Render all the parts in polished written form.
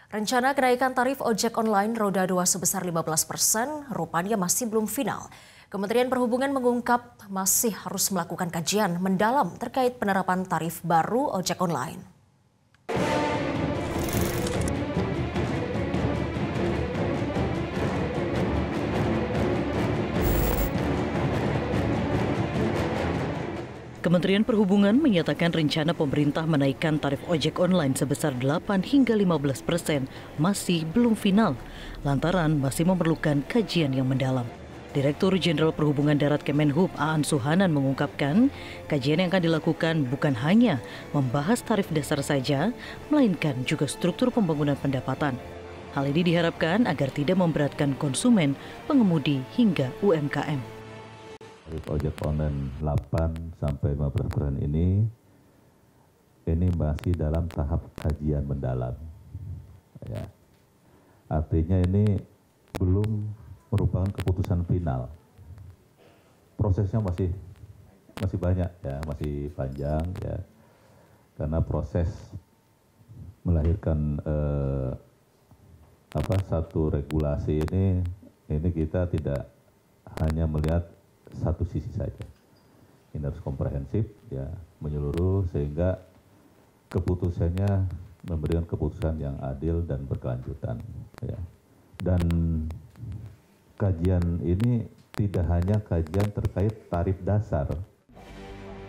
Rencana kenaikan tarif ojek online roda 2 sebesar 15% rupanya masih belum final. Kementerian Perhubungan mengungkap masih harus melakukan kajian mendalam terkait penerapan tarif baru ojek online. Kementerian Perhubungan menyatakan rencana pemerintah menaikkan tarif ojek online sebesar 8 hingga 15% masih belum final, lantaran masih memerlukan kajian yang mendalam. Direktur Jenderal Perhubungan Darat Kemenhub Aan Suhanan mengungkapkan, kajian yang akan dilakukan bukan hanya membahas tarif dasar saja, melainkan juga struktur pembangunan pendapatan. Hal ini diharapkan agar tidak memberatkan konsumen, pengemudi hingga UMKM. Tarif ojek online 8-15% ini masih dalam tahap kajian mendalam. Ya. Artinya ini belum merupakan keputusan final. Prosesnya masih banyak ya, masih panjang ya. Karena proses melahirkan satu regulasi ini kita tidak hanya melihat satu sisi saja. Ini harus komprehensif, ya, menyeluruh sehingga keputusannya memberikan keputusan yang adil dan berkelanjutan. Ya. Dan kajian ini tidak hanya kajian terkait tarif dasar.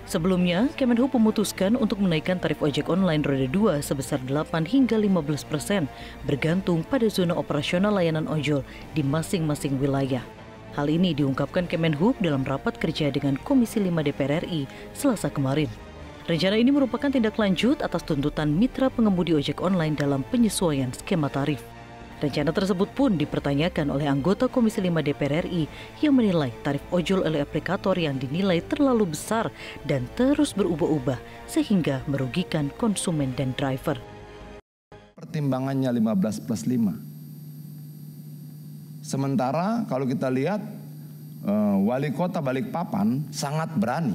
Sebelumnya, Kemenhub memutuskan untuk menaikkan tarif ojek online roda 2 sebesar 8 hingga 15%, bergantung pada zona operasional layanan ojol di masing-masing wilayah. Hal ini diungkapkan Kemenhub dalam rapat kerja dengan Komisi 5 DPR RI Selasa kemarin. Rencana ini merupakan tindak lanjut atas tuntutan mitra pengemudi ojek online dalam penyesuaian skema tarif. Rencana tersebut pun dipertanyakan oleh anggota Komisi 5 DPR RI yang menilai tarif ojol oleh aplikator yang dinilai terlalu besar dan terus berubah-ubah sehingga merugikan konsumen dan driver. Pertimbangannya 15+5. Sementara kalau kita lihat Wali Kota Balikpapan sangat berani.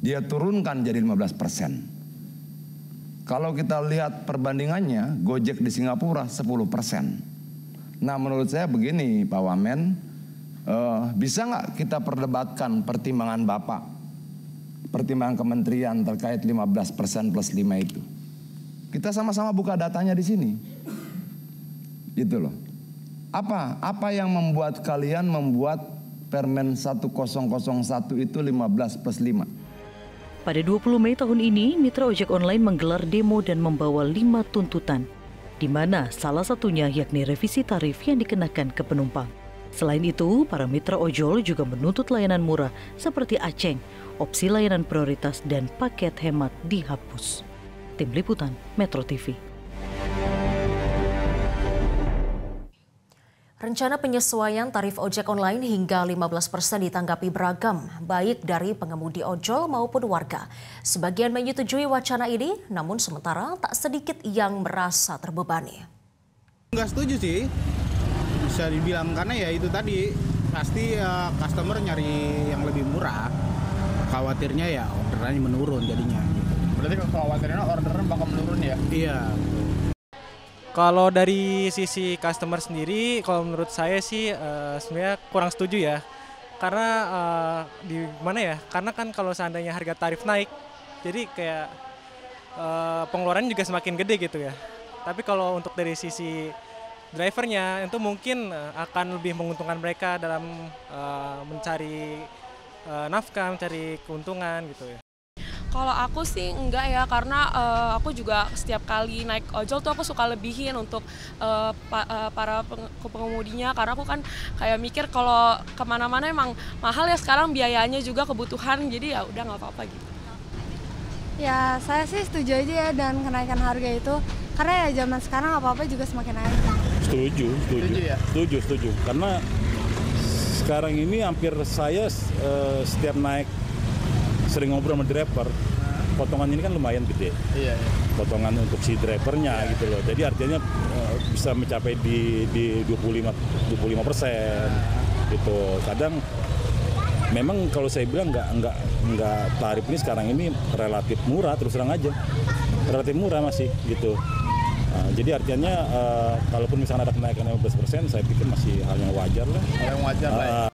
Dia turunkan jadi 15%. Kalau kita lihat perbandingannya, Gojek di Singapura 10%. Nah menurut saya begini Pak Wamen, bisa nggak kita perdebatkan pertimbangan Bapak, pertimbangan kementerian terkait 15% plus 5 itu. Kita sama-sama buka datanya di sini. Gitu loh. Apa yang membuat kalian membuat Permen 1001 itu 15+5? Pada 20 Mei tahun ini, mitra ojek online menggelar demo dan membawa 5 tuntutan, di mana salah satunya yakni revisi tarif yang dikenakan ke penumpang. Selain itu, para mitra ojol juga menuntut layanan murah seperti aceng, opsi layanan prioritas dan paket hemat dihapus. Tim Liputan Metro TV. Rencana penyesuaian tarif ojek online hingga 15% ditanggapi beragam, baik dari pengemudi ojol maupun warga. Sebagian menyetujui wacana ini, namun sementara tak sedikit yang merasa terbebani. Nggak setuju sih, bisa dibilang, karena ya itu tadi, pasti customer nyari yang lebih murah. Khawatirnya ya orderannya menurun jadinya. Berarti khawatirnya orderan bakal menurun ya? Iya. Kalau dari sisi customer sendiri, kalau menurut saya sih sebenarnya kurang setuju ya. Karena di mana ya? Karena kan kalau seandainya harga tarif naik, jadi kayak pengeluaran juga semakin gede gitu ya. Tapi kalau untuk dari sisi drivernya itu mungkin akan lebih menguntungkan mereka dalam mencari nafkah, mencari keuntungan gitu ya. Kalau aku sih enggak ya, karena aku juga setiap kali naik ojol tuh aku suka lebihin untuk para pengemudinya, karena aku kan kayak mikir kalau kemana-mana emang mahal ya sekarang biayanya juga kebutuhan, jadi ya udah nggak apa-apa gitu. Ya saya sih setuju aja ya dan kenaikan harga itu, karena ya zaman sekarang apa-apa juga semakin naik. Setuju ya? Setuju, karena sekarang ini hampir saya setiap naik sering ngobrol sama driver, potongan ini kan lumayan gede. Iya. Potongan untuk si drivernya gitu loh. Jadi artinya bisa mencapai di 25% gitu. Kadang memang kalau saya bilang nggak tarif ini sekarang ini relatif murah, terus terang aja. Relatif murah masih gitu. Jadi artinya kalaupun misalnya ada kenaikan 15%, saya pikir masih hal yang wajar lah. Hal yang wajar lah ya.